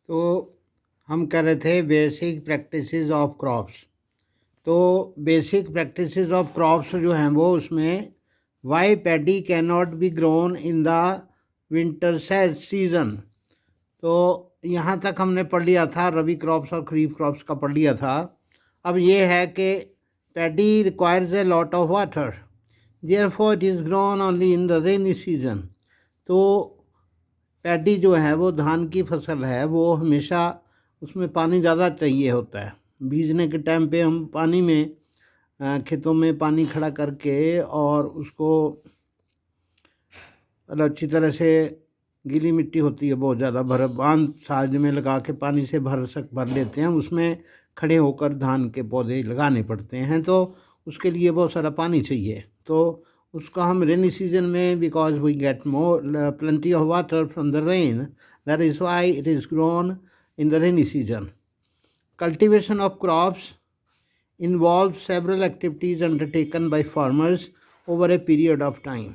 तो हम कर रहे थे बेसिक प्रैक्टिसेस ऑफ क्रॉप्स। तो बेसिक प्रैक्टिसेस ऑफ क्रॉप्स जो हैं वो उसमें why paddy can not be grown in the winter season. तो यहाँ तक हमने पढ़ लिया था, रबी क्रॉप्स और खरीफ क्रॉप्स का पढ़ लिया था। अब ये है कि paddy requires a lot of water, therefore it is grown only in the rainy season. तो पैडी जो है वो धान की फसल है, वो हमेशा उसमें पानी ज़्यादा चाहिए होता है। बीजने के टाइम पे हम पानी में खेतों में पानी खड़ा करके और उसको अच्छी तरह से, गीली मिट्टी होती है बहुत ज़्यादा, बांध साइड में लगा के पानी से भर लेते हैं, उसमें खड़े होकर धान के पौधे लगाने पड़ते हैं। तो उसके लिए बहुत सारा पानी चाहिए। तो उसका हम रेनी सीजन में, because we get more plenty of water from the rain, that is why it is grown in the rainy season. Cultivation of crops involves several activities undertaken by farmers over a period of time।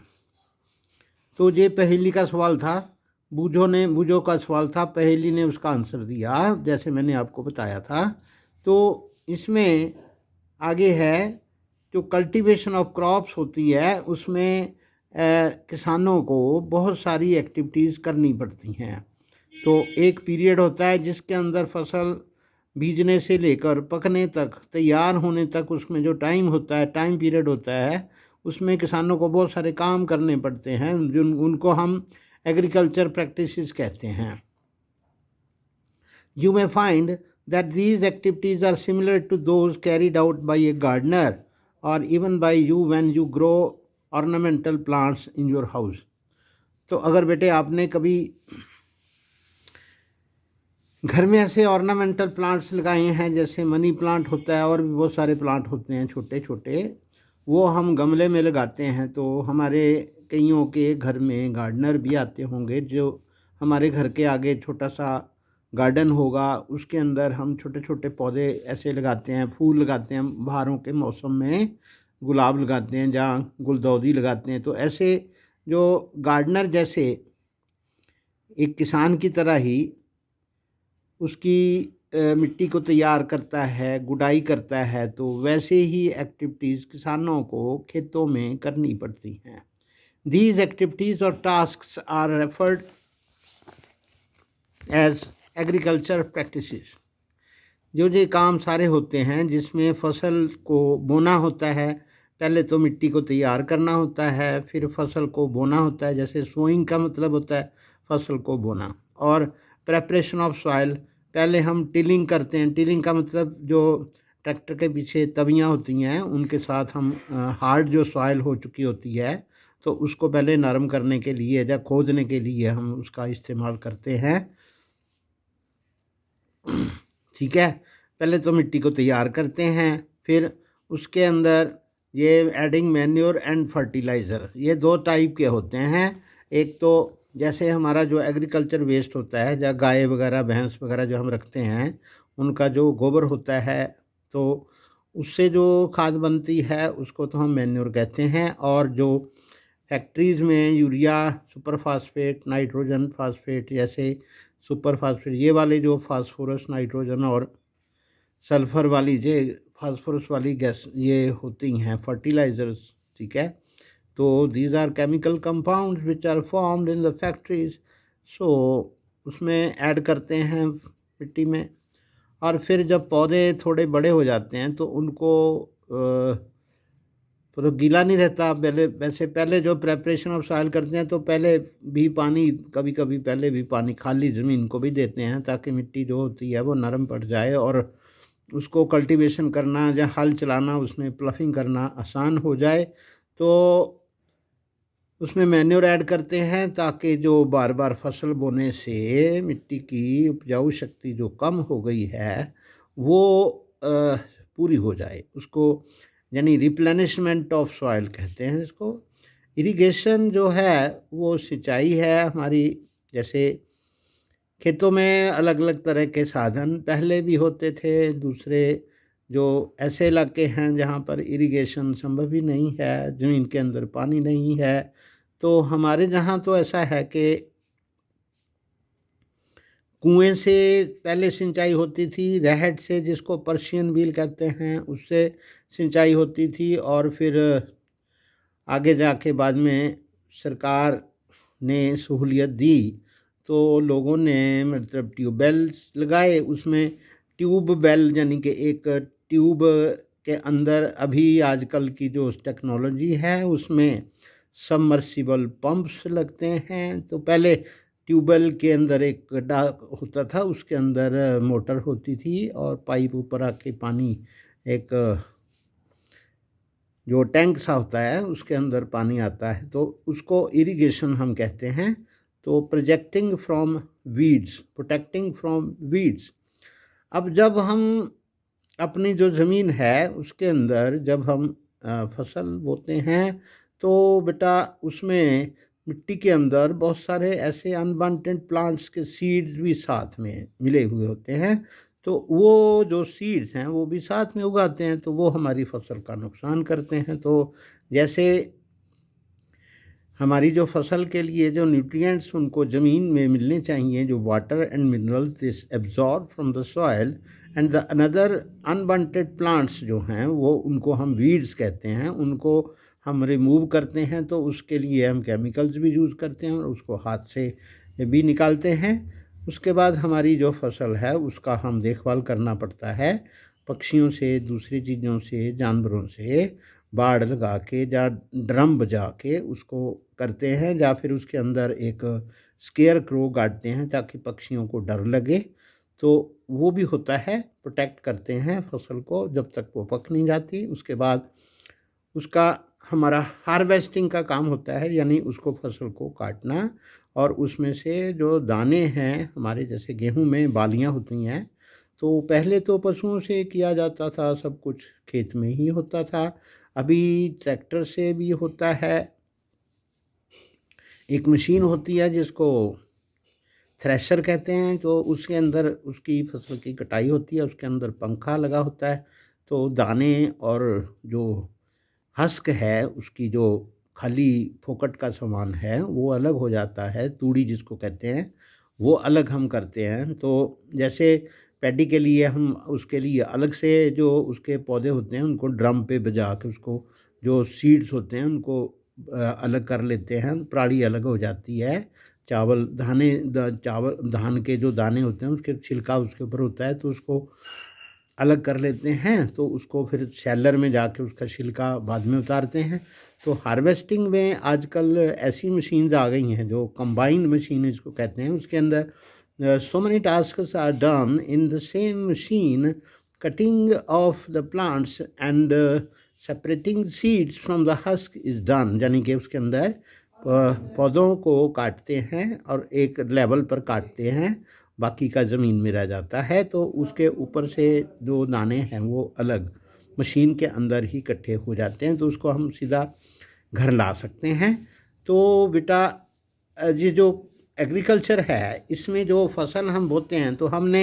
तो ये पहेली का सवाल था, बूझो का सवाल था, पहेली ने उसका आंसर दिया जैसे मैंने आपको बताया था। तो इसमें आगे है जो कल्टीवेशन ऑफ क्रॉप्स होती है, उसमें किसानों को बहुत सारी एक्टिविटीज़ करनी पड़ती हैं। तो एक पीरियड होता है जिसके अंदर फसल बीजने से लेकर पकने तक, तैयार होने तक, उसमें जो टाइम होता है, टाइम पीरियड होता है, उसमें किसानों को बहुत सारे काम करने पड़ते हैं, जिन उनको हम एग्रीकल्चर प्रैक्टिसेस कहते हैं। You may find that these activities are similar to those carried out by a gardener और even by you when you grow ornamental plants in your house. तो अगर बेटे आपने कभी घर में ऐसे ऑर्नामेंटल प्लांट्स लगाए हैं, जैसे मनी प्लांट होता है और भी बहुत सारे प्लांट होते हैं छोटे छोटे, वो हम गमले में लगाते हैं। तो हमारे कईयों के घर में गार्डनर भी आते होंगे, जो हमारे घर के आगे छोटा सा गार्डन होगा, उसके अंदर हम छोटे छोटे पौधे ऐसे लगाते हैं, फूल लगाते हैं, बहारों के मौसम में गुलाब लगाते हैं, जहाँ गुलदौदी लगाते हैं। तो ऐसे जो गार्डनर जैसे एक किसान की तरह ही उसकी मिट्टी को तैयार करता है, गुडाई करता है, तो वैसे ही एक्टिविटीज़ किसानों को खेतों में करनी पड़ती हैं। दीज एक्टिविटीज़ और tasks are referred as agriculture practices. जो ये काम सारे होते हैं जिसमें फसल को बोना होता है, पहले तो मिट्टी को तैयार करना होता है, फिर फसल को बोना होता है। जैसे सोइंग का मतलब होता है फसल को बोना, और प्रेपरेशन ऑफ सॉइल, पहले हम टिलिंग करते हैं। टिलिंग का मतलब जो ट्रैक्टर के पीछे तवियाँ होती हैं, उनके साथ हम हार्ड जो सॉइल हो चुकी होती है, तो उसको पहले नरम करने के लिए या खोदने के लिए हम उसका इस्तेमाल करते हैं। ठीक है, पहले तो मिट्टी को तैयार करते हैं, फिर उसके अंदर ये एडिंग मैन्योर एंड फर्टिलाइज़र, ये दो टाइप के होते हैं। एक तो जैसे हमारा जो एग्रीकल्चर वेस्ट होता है, या गाय वगैरह भैंस वगैरह जो हम रखते हैं, उनका जो गोबर होता है, तो उससे जो खाद बनती है उसको तो हम मैन्योर कहते हैं। और जो फैक्ट्रीज़ में urea, super phosphate, nitrogen phosphate, जैसे सुपर फास्फेट, ये वाले जो फास्फोरस, नाइट्रोजन और सल्फ़र वाली, ये फास्फोरस वाली गैस ये होती हैं फर्टिलाइज़र्स। ठीक है, तो these are chemical compounds which are formed in the factories. So उसमें ऐड करते हैं मिट्टी में, और फिर जब पौधे थोड़े बड़े हो जाते हैं तो उनको तो गीला नहीं रहता। पहले जो प्रेपरेशन ऑफ सॉइल करते हैं, तो पहले भी पानी, कभी कभी पहले भी पानी खाली ज़मीन को भी देते हैं, ताकि मिट्टी जो होती है वो नरम पड़ जाए और उसको कल्टीवेशन करना या हल चलाना, उसमें प्लफिंग करना आसान हो जाए। तो उसमें मैन्योर ऐड करते हैं, ताकि जो बार बार फसल बोने से मिट्टी की उपजाऊ शक्ति जो कम हो गई है वो पूरी हो जाए। उसको यानी रिप्लेनिशमेंट ऑफ सॉइल कहते हैं इसको। इरिगेशन जो है वो सिंचाई है हमारी। जैसे खेतों में अलग अलग तरह के साधन पहले भी होते थे। दूसरे जो ऐसे इलाके हैं जहाँ पर इरिगेशन संभव ही नहीं है, ज़मीन के अंदर पानी नहीं है, तो हमारे जहाँ तो ऐसा है कि कुएं से पहले सिंचाई होती थी, रहट से जिसको पर्शियन व्हील कहते हैं उससे सिंचाई होती थी, और फिर आगे जाके बाद में सरकार ने सहूलियत दी तो लोगों ने मतलब ट्यूबवेल लगाए, उसमें ट्यूबवेल यानी कि एक ट्यूब के अंदर अभी आजकल की जो टेक्नोलॉजी है उसमें सबमर्सिबल पंप्स लगते हैं। तो पहले ट्यूबवेल के अंदर एक गड्ढा होता था, उसके अंदर मोटर होती थी और पाइप ऊपर आके पानी एक जो टैंक सा होता है उसके अंदर पानी आता है, तो उसको इरिगेशन हम कहते हैं। तो प्रोटेक्टिंग फ्रॉम वीड्स। अब जब हम अपनी जो ज़मीन है उसके अंदर जब हम फसल बोते हैं तो बेटा उसमें मिट्टी के अंदर बहुत सारे ऐसे अनवांटेड प्लांट्स के सीड्स भी साथ में मिले हुए होते हैं, तो वो जो सीड्स हैं वो भी साथ में उगाते हैं, तो वो हमारी फसल का नुकसान करते हैं। तो जैसे हमारी जो फसल के लिए जो न्यूट्रिएंट्स उनको ज़मीन में मिलने चाहिए, जो water and minerals this absorb from the soil and the another unwanted plants जो हैं वो उनको हम वीड्स कहते हैं, उनको हम रिमूव करते हैं। तो उसके लिए हम केमिकल्स भी यूज़ करते हैं और उसको हाथ से भी निकालते हैं। उसके बाद हमारी जो फसल है उसका हम देखभाल करना पड़ता है, पक्षियों से, दूसरी चीज़ों से, जानवरों से बाड़ लगा के या ड्रम बजा के उसको करते हैं, या फिर उसके अंदर एक स्केयर क्रो गाड़ते हैं ताकि पक्षियों को डर लगे, तो वो भी होता है। प्रोटेक्ट करते हैं फसल को जब तक वो पक नहीं जाती। उसके बाद उसका हमारा हार्वेस्टिंग का काम होता है, यानी उसको फसल को काटना और उसमें से जो दाने हैं हमारे, जैसे गेहूं में बालियां होती हैं, तो पहले तो पशुओं से किया जाता था, सब कुछ खेत में ही होता था। अभी ट्रैक्टर से भी होता है। एक मशीन होती है जिसको थ्रेशर कहते हैं, तो उसके अंदर उसकी फसल की कटाई होती है, उसके अंदर पंखा लगा होता है, तो दाने और जो हस्क है उसकी जो खाली फोकट का सामान है वो अलग हो जाता है, तूड़ी जिसको कहते हैं, वो अलग हम करते हैं। तो जैसे पैडी के लिए हम उसके लिए अलग से जो उसके पौधे होते हैं उनको ड्रम पे बजा के उसको जो सीड्स होते हैं उनको अलग कर लेते हैं, पराली अलग हो जाती है। चावल धान के जो दाने होते हैं उसके छिलका उसके ऊपर होता है, तो उसको अलग कर लेते हैं, तो उसको फिर शैलर में जाके उसका छिलका बाद में उतारते हैं। तो हार्वेस्टिंग में आजकल ऐसी मशीन्स आ गई हैं जो कंबाइंड मशीन इसको कहते हैं, उसके अंदर so many tasks are done in the same machine, cutting of the plants and separating seeds from the husk is done, यानी कि उसके अंदर पौधों को काटते हैं और एक लेवल पर काटते हैं, बाकी का ज़मीन में रह जाता है, तो उसके ऊपर से जो दाने हैं वो अलग मशीन के अंदर ही इकट्ठे हो जाते हैं, तो उसको हम सीधा घर ला सकते हैं। तो बेटा ये जो एग्रीकल्चर है इसमें जो फसल हम बोते हैं तो हमने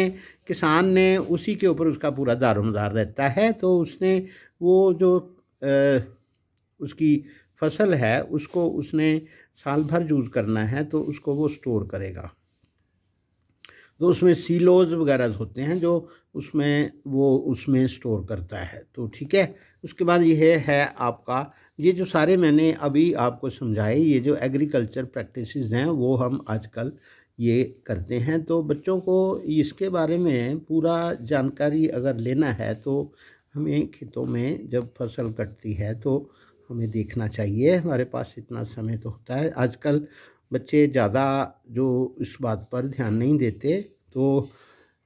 किसान ने उसी के ऊपर उसका पूरा दारोमदार रहता है, तो उसने वो जो उसकी फसल है उसको उसने साल भर यूज़ करना है, तो उसको वो स्टोर करेगा। तो उसमें सीलोज वगैरह होते हैं जो उसमें स्टोर करता है, तो ठीक है। उसके बाद ये है आपका, ये जो सारे मैंने अभी आपको समझाए, ये जो एग्रीकल्चर प्रैक्टिसेस हैं वो हम आजकल ये करते हैं। तो बच्चों को इसके बारे में पूरा जानकारी अगर लेना है तो हमें खेतों में जब फसल कटती है तो हमें देखना चाहिए, हमारे पास इतना समय तो होता है। आजकल बच्चे ज़्यादा जो इस बात पर ध्यान नहीं देते, तो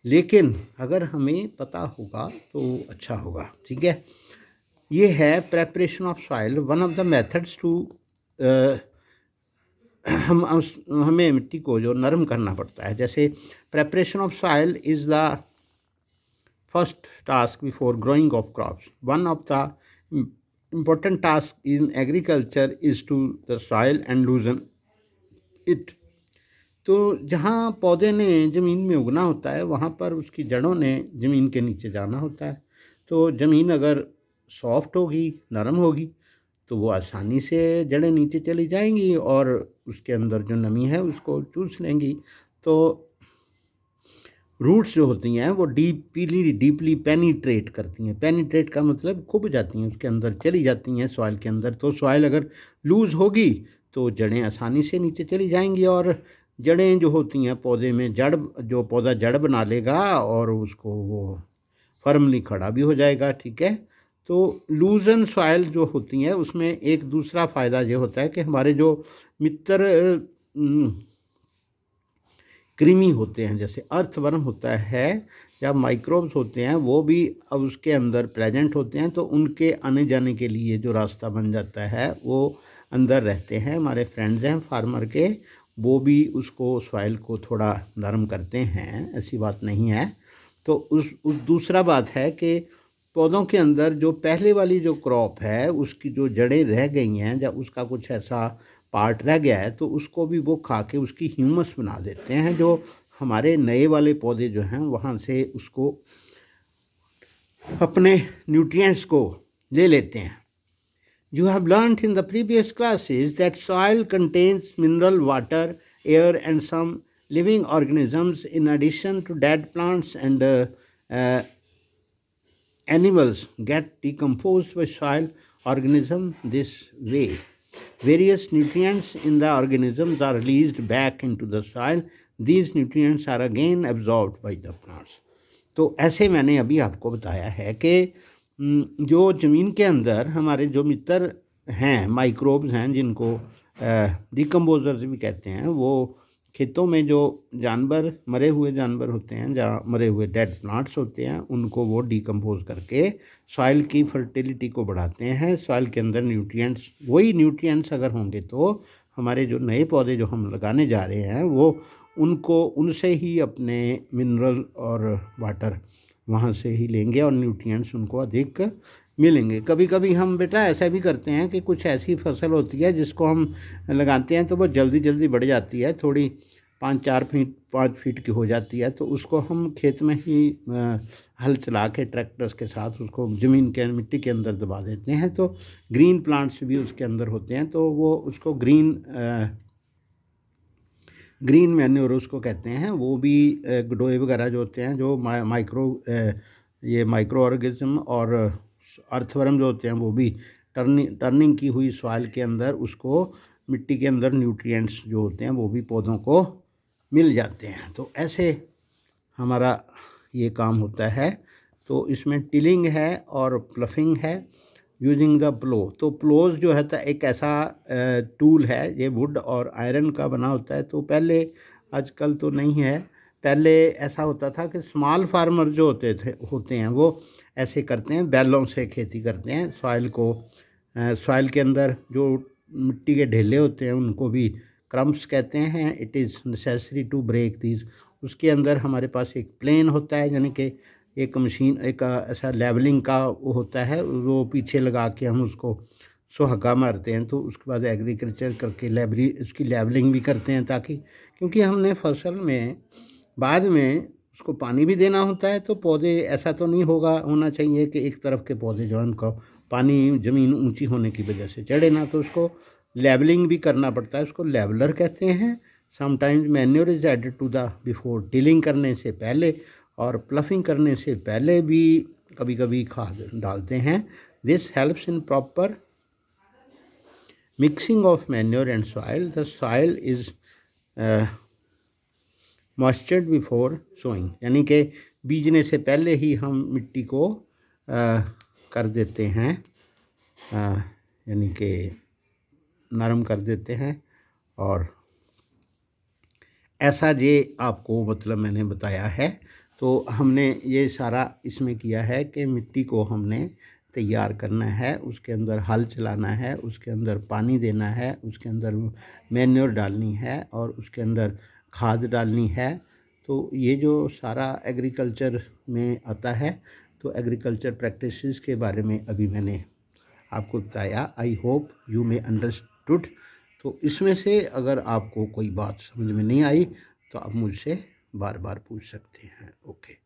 लेकिन अगर हमें पता होगा तो अच्छा होगा, ठीक है। ये है preparation of soil, one of the methods to हमें मिट्टी को जो नरम करना पड़ता है। जैसे preparation of soil is the first task before growing of crops. One of the important task in agriculture is to the soil and loosen it। तो जहाँ पौधे ने ज़मीन में उगना होता है वहाँ पर उसकी जड़ों ने ज़मीन के नीचे जाना होता है। तो ज़मीन अगर सॉफ्ट होगी, नरम होगी, तो वो आसानी से जड़ें नीचे चली जाएंगी और उसके अंदर जो नमी है उसको चूस लेंगी। तो रूट्स जो होती हैं वो डीपली पेनिट्रेट करती हैं। पेनिट्रेट का मतलब खुब जाती हैं, उसके अंदर चली जाती हैं सॉइल के अंदर। तो सॉइल अगर लूज़ होगी तो जड़ें आसानी से नीचे चली जाएंगी, और जड़ें जो होती हैं पौधे में, जो पौधा जड़ बना लेगा और उसको वो फर्मली खड़ा भी हो जाएगा। ठीक है। तो लूजन सॉइल जो होती हैं उसमें एक दूसरा फ़ायदा ये होता है कि हमारे जो मित्र कृमि होते हैं, जैसे अर्थवर्म होता है या माइक्रोब्स होते हैं, वो भी अब उसके अंदर प्रेजेंट होते हैं, तो उनके आने जाने के लिए जो रास्ता बन जाता है वो अंदर रहते हैं। हमारे फ्रेंड्स हैं फार्मर के, वो भी उसको सॉइल को थोड़ा नरम करते हैं, ऐसी बात नहीं है। तो उस दूसरा बात है कि पौधों के अंदर जो पहले वाली जो क्रॉप है उसकी जो जड़ें रह गई हैं या उसका कुछ ऐसा पार्ट रह गया है, तो उसको भी वो खा के उसकी ह्यूमस बना देते हैं, जो हमारे नए वाले पौधे जो हैं वहाँ से उसको अपने न्यूट्रिएंट्स को ले लेते हैं। You have learnt in the previous classes that soil contains mineral water, air and some living organisms in addition to dead plants and uh, animals get decomposed by soil organism this way. Various nutrients in the organisms are released back into the soil. These nutrients are again absorbed by the plants. तो ऐसे मैंने अभी आपको बताया है कि जो ज़मीन के अंदर हमारे जो मित्र हैं, माइक्रोब्स हैं, जिनको डिकम्पोजर्स भी कहते हैं, वो खेतों में जो जानवर, मरे हुए जानवर होते हैं, जहाँ मरे हुए डेड प्लांट्स होते हैं, उनको वो डिकम्पोज करके सॉइल की फर्टिलिटी को बढ़ाते हैं। सॉइल के अंदर न्यूट्रिएंट्स, वही न्यूट्रिएंट्स अगर होंगे तो हमारे जो नए पौधे जो हम लगाने जा रहे हैं वो उनसे ही अपने मिनरल और वाटर वहाँ से ही लेंगे और न्यूट्रिएंट्स उनको अधिक मिलेंगे। कभी कभी हम बेटा ऐसा भी करते हैं कि कुछ ऐसी फसल होती है जिसको हम लगाते हैं तो वो जल्दी जल्दी बढ़ जाती है, थोड़ी 5 फीट की हो जाती है, तो उसको हम खेत में ही हल चला के ट्रैक्टर्स के साथ उसको ज़मीन के मिट्टी के अंदर दबा देते हैं। तो ग्रीन प्लांट्स भी उसके अंदर होते हैं, तो वो उसको ग्रीन मैन्योर उसको कहते हैं। वो भी गडोए वगैरह जो होते हैं, जो माइक्रो ऑर्गेनिज्म और अर्थवर्म जो होते हैं, वो भी टर्निंग की हुई सॉइल के अंदर उसको मिट्टी के अंदर न्यूट्रिएंट्स जो होते हैं वो भी पौधों को मिल जाते हैं। तो ऐसे हमारा ये काम होता है। तो इसमें टिलिंग है और प्लफिंग है यूजिंग द प्लो। तो प्लोज जो है एक ऐसा टूल है, ये वुड और आयरन का बना होता है। तो पहले, आजकल तो नहीं है, पहले ऐसा होता था कि स्मॉल फार्मर जो होते हैं वो ऐसे करते हैं, बैलों से खेती करते हैं। सॉइल के अंदर जो मिट्टी के ढेले होते हैं उनको भी क्रम्प्स कहते हैं। It is necessary to break these. उसके अंदर हमारे पास एक प्लेन होता है, यानी कि एक मशीन, एक ऐसा लेवलिंग का वो होता है, वो पीछे लगा के हम उसको सुहागा मारते हैं। तो उसके बाद एग्रीकल्चर करके उसकी लेवलिंग भी करते हैं, ताकि, क्योंकि हमने फसल में बाद में उसको पानी भी देना होता है। तो पौधे, ऐसा तो नहीं होना चाहिए कि एक तरफ के पौधे जो है उनको पानी, ज़मीन ऊंची होने की वजह से चढ़े ना, तो उसको लेवलिंग भी करना पड़ता है। उसको लेवलर कहते हैं। Sometimes manure is added to the before tilling करने से पहले और प्लफिंग करने से पहले भी कभी कभी खाद डालते हैं। This helps in proper mixing of manure and soil. The soil is moistured before sowing, यानी कि बीजने से पहले ही हम मिट्टी को कर देते हैं, यानी कि नरम कर देते हैं। और ऐसा ये आपको मतलब मैंने बताया है। तो हमने ये सारा इसमें किया है कि मिट्टी को हमने तैयार करना है, उसके अंदर हल चलाना है, उसके अंदर पानी देना है, उसके अंदर मैन्योर डालनी है और उसके अंदर खाद डालनी है। तो ये जो सारा एग्रीकल्चर में आता है, तो एग्रीकल्चर प्रैक्टिसेस के बारे में अभी मैंने आपको बताया। I hope you may understood. तो इसमें से अगर आपको कोई बात समझ में नहीं आई तो आप मुझसे बार बार पूछ सकते हैं। ओके।